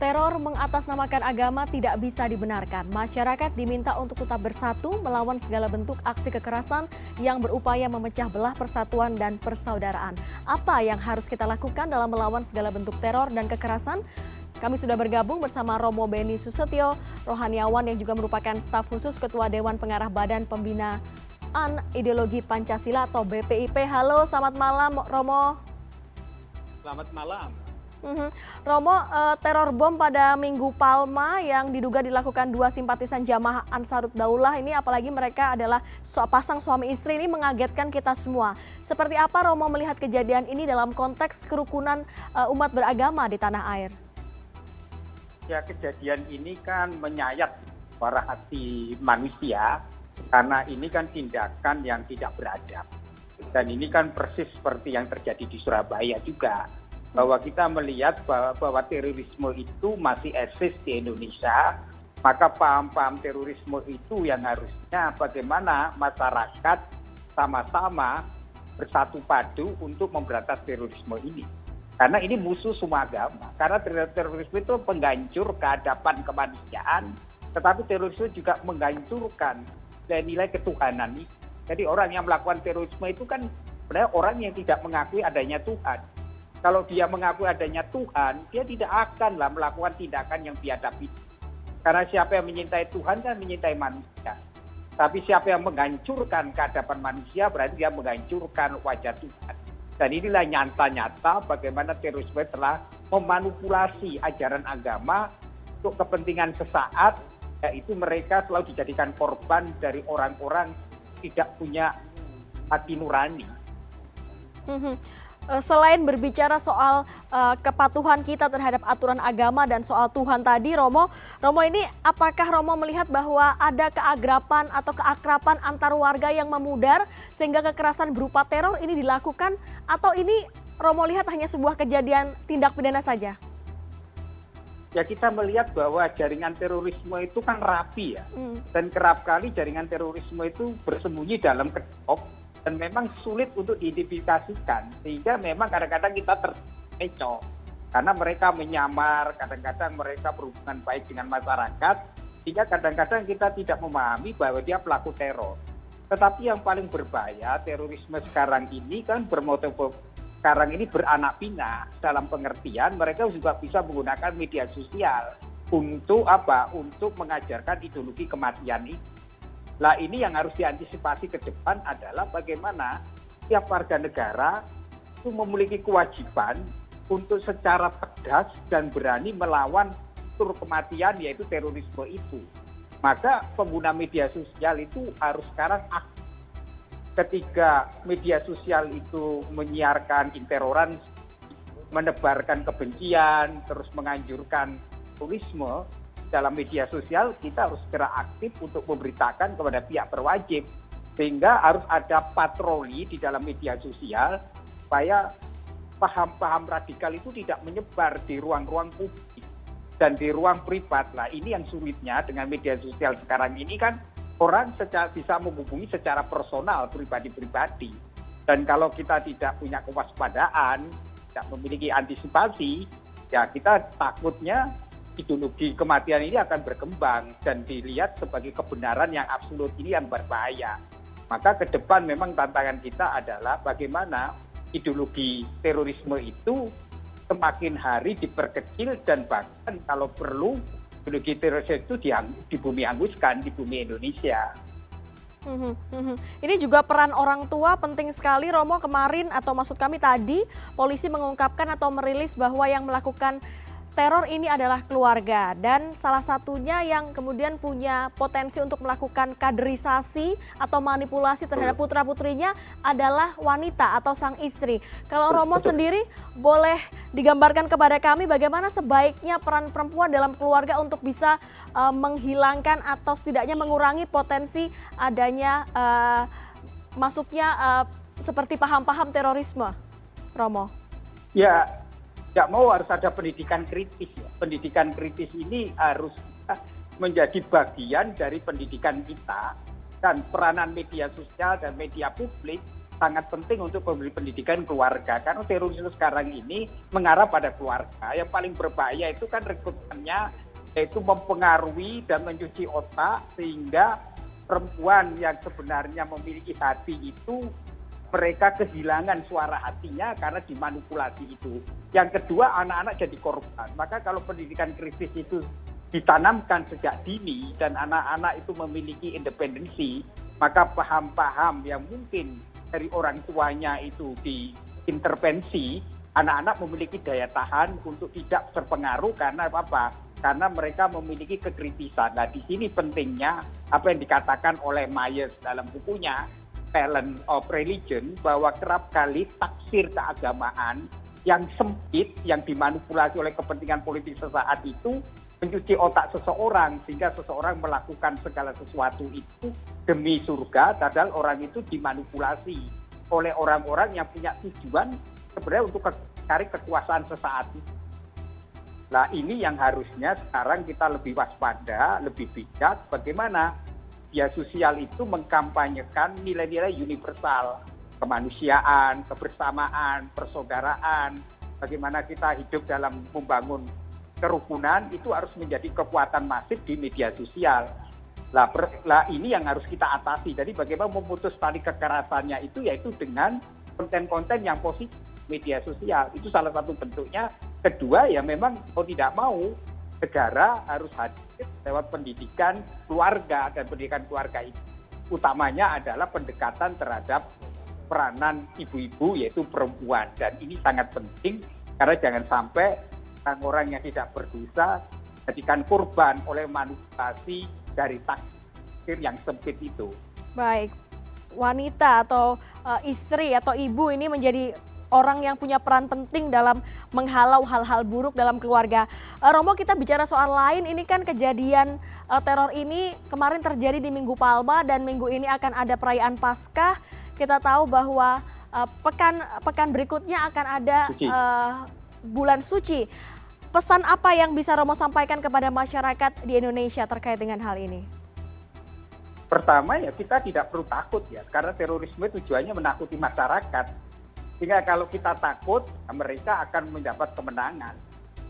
Teror mengatasnamakan agama tidak bisa dibenarkan. Masyarakat diminta untuk tetap bersatu melawan segala bentuk aksi kekerasan yang berupaya memecah belah persatuan dan persaudaraan. Apa yang harus kita lakukan dalam melawan segala bentuk teror dan kekerasan? Kami sudah bergabung bersama Romo Beni Susetio, rohaniawan yang juga merupakan staf khusus Ketua Dewan Pengarah Badan Pembinaan Ideologi Pancasila atau BPIP. Halo, selamat malam Romo. Selamat malam. Romo, teror bom pada Minggu Palma yang diduga dilakukan dua simpatisan Jamaah Ansarut Daulah ini, apalagi mereka adalah pasang suami istri, ini mengagetkan kita semua. Seperti apa Romo melihat kejadian ini dalam konteks kerukunan umat beragama di tanah air? Ya, kejadian ini kan menyayat suara hati manusia karena ini kan tindakan yang tidak beradab. Dan ini kan persis seperti yang terjadi di Surabaya juga. Bahwa kita melihat bahwa terorisme itu masih eksis di Indonesia, maka paham-paham terorisme itu yang harusnya bagaimana masyarakat sama-sama bersatu padu untuk memberantas terorisme ini. Karena ini musuh semua agama. Karena terorisme itu penghancur keadaban kemanusiaan, tetapi terorisme juga menghancurkan nilai ketuhanan ini. Jadi orang yang melakukan terorisme itu kan sebenarnya orang yang tidak mengakui adanya Tuhan. Kalau dia mengakui adanya Tuhan, dia tidak akanlah melakukan tindakan yang biadab itu. Karena siapa yang menyintai Tuhan kan menyintai manusia. Tapi siapa yang menghancurkan keadaban manusia berarti dia menghancurkan wajah Tuhan. Dan inilah nyata-nyata bagaimana terorisme telah memanipulasi ajaran agama untuk kepentingan sesaat, yaitu mereka selalu dijadikan korban dari orang-orang tidak punya hati nurani. Selain berbicara soal kepatuhan kita terhadap aturan agama dan soal Tuhan tadi, Romo ini apakah Romo melihat bahwa ada keagrapan atau keakraban antar warga yang memudar sehingga kekerasan berupa teror ini dilakukan, atau ini Romo lihat hanya sebuah kejadian tindak pidana saja? Ya, kita melihat bahwa jaringan terorisme itu kan rapi ya, dan kerap kali jaringan terorisme itu bersembunyi dalam kedok dan memang sulit untuk diidentifikasikan, sehingga memang kadang-kadang kita terkecoh karena mereka menyamar, kadang-kadang mereka berhubungan baik dengan masyarakat, sehingga kadang-kadang kita tidak memahami bahwa dia pelaku teror. Tetapi yang paling berbahaya terorisme sekarang ini kan bermotif sekarang ini beranak pinak, dalam pengertian mereka juga bisa menggunakan media sosial untuk apa? Untuk mengajarkan ideologi kematian ini. Nah, ini yang harus diantisipasi ke depan adalah bagaimana setiap warga negara itu memiliki kewajiban untuk secara tegas dan berani melawan unsur kematian, yaitu terorisme itu. Maka pengguna media sosial itu harus sekarang aktif. Ketika media sosial itu menyiarkan intoleransi, menebarkan kebencian, terus menganjurkan terorisme dalam media sosial, kita harus segera aktif untuk memberitakan kepada pihak berwajib. Sehingga harus ada patroli di dalam media sosial supaya paham-paham radikal itu tidak menyebar di ruang-ruang publik dan di ruang privat. Nah, ini yang sulitnya dengan media sosial sekarang ini kan orang bisa menghubungi secara personal, pribadi-pribadi. Dan kalau kita tidak punya kewaspadaan, tidak memiliki antisipasi, ya kita takutnya ideologi kematian ini akan berkembang dan dilihat sebagai kebenaran yang absolut, ini yang berbahaya. Maka ke depan memang tantangan kita adalah bagaimana ideologi terorisme itu semakin hari diperkecil dan bahkan kalau perlu ideologi terorisme itu di bumi hanguskan, di bumi Indonesia. Ini juga peran orang tua penting sekali, Romo. Kemarin atau maksud kami tadi polisi mengungkapkan atau merilis bahwa yang melakukan teror ini adalah keluarga, dan salah satunya yang kemudian punya potensi untuk melakukan kaderisasi atau manipulasi terhadap putra-putrinya adalah wanita atau sang istri. Kalau Romo sendiri boleh digambarkan kepada kami bagaimana sebaiknya peran perempuan dalam keluarga untuk bisa menghilangkan atau setidaknya mengurangi potensi adanya masuknya seperti paham-paham terorisme, Romo? Ya, tidak mau harus ada pendidikan kritis. Pendidikan kritis ini harus menjadi bagian dari pendidikan kita, dan peranan media sosial dan media publik sangat penting untuk memberi pendidikan keluarga. Karena terorisme sekarang ini mengarah pada keluarga. Yang paling berbahaya itu kan rekrutmennya, yaitu mempengaruhi dan mencuci otak sehingga perempuan yang sebenarnya memiliki hati itu mereka kehilangan suara hatinya karena dimanipulasi itu. Yang kedua, anak-anak jadi korban. Maka kalau pendidikan kritis itu ditanamkan sejak dini dan anak-anak itu memiliki independensi, maka paham-paham yang mungkin dari orang tuanya itu diintervensi, anak-anak memiliki daya tahan untuk tidak terpengaruh karena apa? Karena mereka memiliki kekritisan. Nah, di sini pentingnya apa yang dikatakan oleh Myers dalam bukunya Talent of Religion, bahwa kerap kali tafsir keagamaan yang sempit, yang dimanipulasi oleh kepentingan politik sesaat itu mencuci otak seseorang sehingga seseorang melakukan segala sesuatu itu demi surga, padahal orang itu dimanipulasi oleh orang-orang yang punya tujuan sebenarnya untuk mencari kekuasaan sesaat itu. Nah, ini yang harusnya sekarang kita lebih waspada, lebih bijak bagaimana media sosial itu mengkampanyekan nilai-nilai universal, kemanusiaan, kebersamaan, persaudaraan, bagaimana kita hidup dalam membangun kerukunan itu harus menjadi kekuatan masif di media sosial. Lah ini yang harus kita atasi. Jadi bagaimana memutus tali kekerasannya itu yaitu dengan konten-konten yang positif media sosial. Itu salah satu bentuknya. Kedua ya memang mau tidak mau negara harus hadir lewat pendidikan keluarga, dan pendidikan keluarga itu utamanya adalah pendekatan terhadap peranan ibu-ibu yaitu perempuan, dan ini sangat penting karena jangan sampai orang-orang yang tidak berdosa jadikan korban oleh manipulasi dari takdir yang sempit itu. Baik, wanita atau istri atau ibu ini menjadi orang yang punya peran penting dalam menghalau hal-hal buruk dalam keluarga. Romo, kita bicara soal lain, ini kan kejadian teror ini kemarin terjadi di Minggu Palma dan minggu ini akan ada perayaan Paskah. Kita tahu bahwa pekan berikutnya akan ada bulan suci. Pesan apa yang bisa Romo sampaikan kepada masyarakat di Indonesia terkait dengan hal ini? Pertama ya kita tidak perlu takut ya, karena terorisme tujuannya menakuti masyarakat. Sehingga kalau kita takut, mereka akan mendapat kemenangan.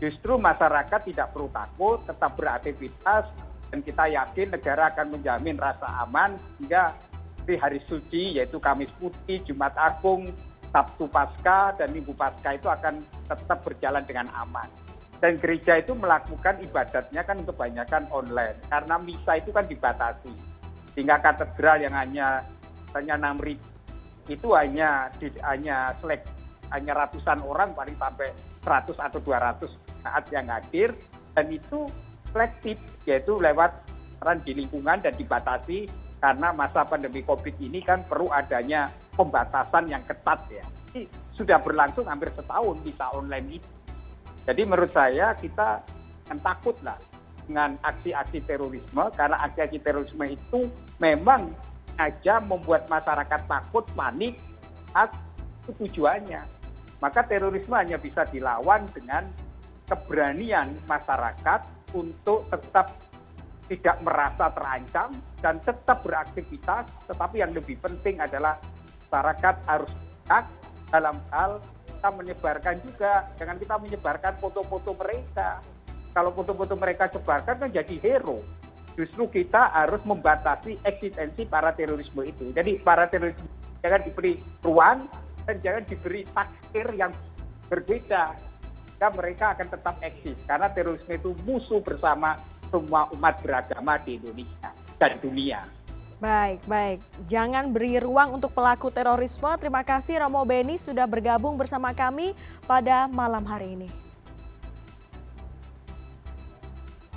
Justru masyarakat tidak perlu takut, tetap beraktivitas, dan kita yakin negara akan menjamin rasa aman hingga di hari suci yaitu Kamis Putih, Jumat Agung, Sabtu Paskah, dan Minggu Paskah itu akan tetap berjalan dengan aman. Dan gereja itu melakukan ibadatnya kan kebanyakan online, karena misa itu kan dibatasi. Sehingga katedral yang hanya 6.000 itu hanya ratusan orang, paling sampai 100 atau 200 saat yang hadir, dan itu selektif, yaitu lewat peran di lingkungan dan dibatasi karena masa pandemi COVID ini kan perlu adanya pembatasan yang ketat ya. Ini sudah berlangsung hampir setahun misa online itu. Jadi menurut saya kita jangan takut lah dengan aksi-aksi terorisme, karena aksi-aksi terorisme itu memang aja membuat masyarakat takut, panik, itu tujuannya. Maka terorisme hanya bisa dilawan dengan keberanian masyarakat untuk tetap tidak merasa terancam dan tetap beraktivitas, tetapi yang lebih penting adalah masyarakat harus bijak dalam hal kita menyebarkan juga, jangan kita menyebarkan foto-foto mereka. Kalau foto-foto mereka sebarkan kan jadi hero. Justru kita harus membatasi eksistensi para terorisme itu. Jadi para terorisme jangan diberi ruang dan jangan diberi takdir yang berbeda. Dan mereka akan tetap eksis karena terorisme itu musuh bersama semua umat beragama di Indonesia dan dunia. Baik. Jangan beri ruang untuk pelaku terorisme. Terima kasih Romo Beni sudah bergabung bersama kami pada malam hari ini.